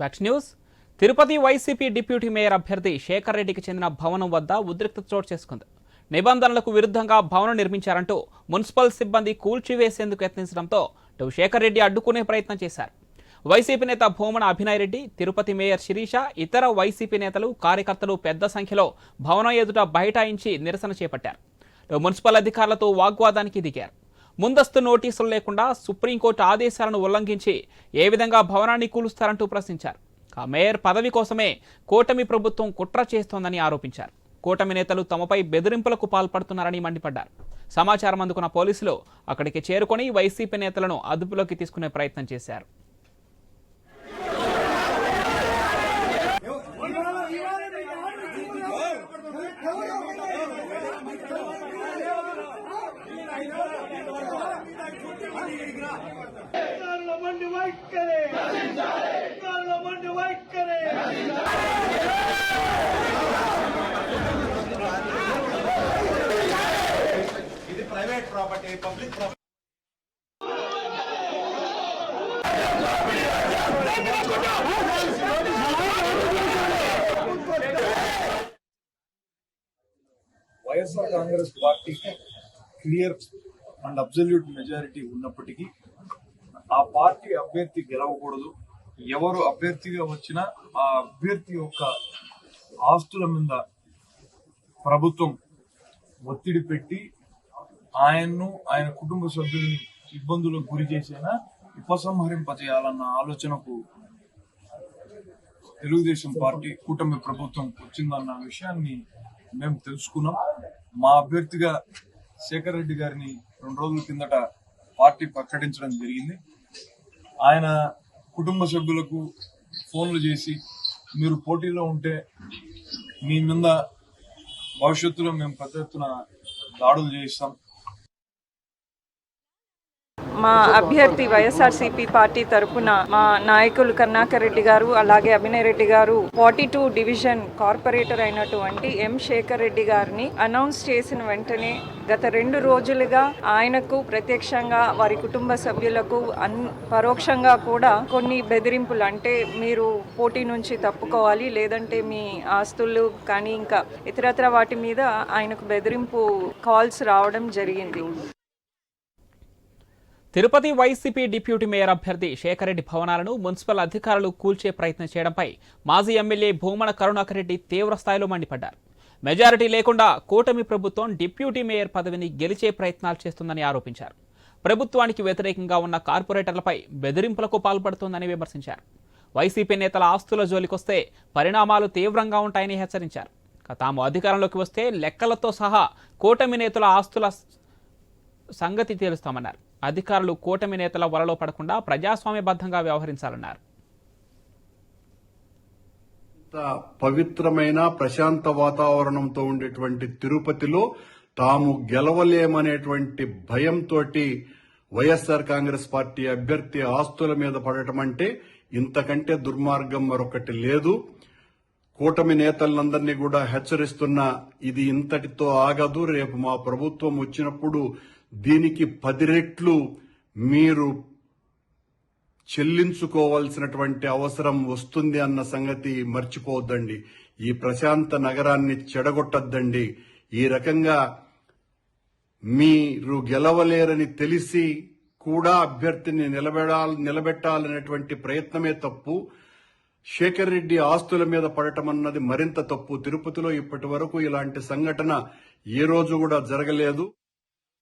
Back news. Tirupati YCP deputy mayor అభ్యర్థి శేఖర్ రెడ్డికి చెందిన భవనం వద్ద ఉద్రిక్తత చోటు చేసుకుంది. నిబంధనలకు విరుద్ధంగా భవనం నిర్మించారంటూ మున్సిపల్ సిబ్బంది కూల్చివేసేందుకు యత్నించడంతో శేఖర్ రెడ్డి అడ్డుకునే ప్రయత్నం చేశారు. వైసీపీ నేత భూమన అభినయ్ రెడ్డి, తిరుపతి మేయర్ శిరీష, ఇతర వైసీపీ నేతలు, కార్యకర్తలు పెద్ద సంఖ్యలో భవనం ఎదుట బైఠాయించి నిరసన చేపట్టారు. మున్సిపల్ అధికారులతో వాగ్వాదానికి దిగారు. ముందస్తు నోటీసులు లేకుండా సుప్రీంకోర్టు ఆదేశాలను ఉల్లంఘించి ఏ విధంగా భవనాన్ని కూలుస్తారంటూ ప్రశ్నించారు. మేయర్ పదవి కోసమే కూటమి ప్రభుత్వం కుట్ర చేస్తోందని ఆరోపించారు. కూటమి నేతలు తమపై బెదిరింపులకు పాల్పడుతున్నారని మండిపడ్డారు. సమాచారం అందుకున్న పోలీసులు అక్కడికి చేరుకొని వైసీపీ నేతలను అదుపులోకి తీసుకునే ప్రయత్నం చేశారు. ఇది private property, public property. YSR Congress పార్టీకి క్లియర్ అండ్ అబ్సల్యూట్ మెజారిటీ ఉన్నప్పటికీ ఆ పార్టీ అభ్యర్థి గెలవకూడదు. ఎవరు అభ్యర్థిగా వచ్చినా ఆ అభ్యర్థి యొక్క ఆస్తుల మీద ప్రభుత్వం ఒత్తిడి పెట్టి ఆయన్ను, ఆయన కుటుంబ సభ్యుల్ని ఇబ్బందులకు గురి చేసేనా ఉపసంహరింపజేయాలన్న ఆలోచనకు తెలుగుదేశం పార్టీ కూటమి ప్రభుత్వం వచ్చిందన్న విషయాన్ని మేము తెలుసుకున్నాం. మా అభ్యర్థిగా శేఖర్ రెడ్డి గారిని 2 రోజుల కిందట పార్టీ ప్రకటించడం జరిగింది. ఆయన కుటుంబ సభ్యులకు ఫోన్లు చేసి మీరు పోటీలో ఉంటే మీ మీద భవిష్యత్తులో మేము పెద్ద ఎత్తున దాడులు చేయిస్తాం. మా అభ్యర్థి వైఎస్ఆర్సీపీ పార్టీ తరఫున మా నాయకులు కరుణాకర్ రెడ్డి గారు, అలాగే అభినయ్ రెడ్డి గారు 42 డివిజన్ కార్పొరేటర్ అయినటువంటి ఎం శేఖర్ రెడ్డి గారిని అనౌన్స్ చేసిన వెంటనే గత 2 రోజులుగా ఆయనకు ప్రత్యక్షంగా, వారి కుటుంబ సభ్యులకు పరోక్షంగా కూడా కొన్ని బెదిరింపులు, అంటే మీరు పోటీ నుంచి తప్పుకోవాలి, లేదంటే మీ ఆస్తులు కానీ ఇంకా ఇతరత్ర వాటి మీద ఆయనకు బెదిరింపు కాల్స్ రావడం జరిగింది. తిరుపతి వైసీపీ డిప్యూటీ మేయర్ అభ్యర్థి శేఖర్ రెడ్డి భవనాలను మున్సిపల్ అధికారులు కూల్చే ప్రయత్నం చేయడంపై మాజీ ఎమ్మెల్యే భూమన కరుణాకర్ రెడ్డి తీవ్ర స్థాయిలో మండిపడ్డారు. మెజారిటీ లేకుండా కూటమి ప్రభుత్వం డిప్యూటీ మేయర్ పదవిని గెలిచే ప్రయత్నాలు చేస్తుందని ఆరోపించారు. ప్రభుత్వానికి వ్యతిరేకంగా ఉన్న కార్పొరేటర్లపై బెదిరింపులకు పాల్పడుతోందని విమర్శించారు. వైసీపీ నేతల ఆస్తుల జోలికొస్తే పరిణామాలు తీవ్రంగా ఉంటాయని హెచ్చరించారు. తాము అధికారంలోకి వస్తే లెక్కలతో సహా కూటమి నేతల ఆస్తుల సంగతి తేలుస్తామన్నారు. అధికారులు కూటమి నేతల వలలో పడకుండా ప్రజాస్వామ్యబద్ధంగా వ్యవహరించాలన్నారు. పవిత్రమైన ప్రశాంత వాతావరణంతో ఉండేటువంటి తిరుపతిలో తాము గెలవలేమనేటువంటి భయంతో వైఎస్ఆర్ కాంగ్రెస్ పార్టీ అభ్యర్థి ఆస్తుల మీద పడటం అంటే ఇంతకంటే దుర్మార్గం మరొకటి లేదు. కూటమి నేతలందరినీ కూడా హెచ్చరిస్తున్నా, ఇది ఇంతటితో ఆగదు. రేపు మా ప్రభుత్వం వచ్చినప్పుడు దీనికి 10 రెట్లు మీరు చెల్లించుకోవాల్సినటువంటి అవసరం వస్తుంది అన్న సంగతి మర్చిపోవద్దండి. ఈ ప్రశాంత నగరాన్ని చెడగొట్టద్దండి. ఈ రకంగా మీరు గెలవలేరని తెలిసి కూడా అభ్యర్థిని నిలబెట్టాలనేటువంటి ప్రయత్నమే తప్పు. శేఖర్ రెడ్డి ఆస్తుల మీద పడటం అన్నది మరింత తప్పు. తిరుపతిలో ఇప్పటి వరకు ఇలాంటి సంఘటన ఏ రోజు కూడా జరగలేదు.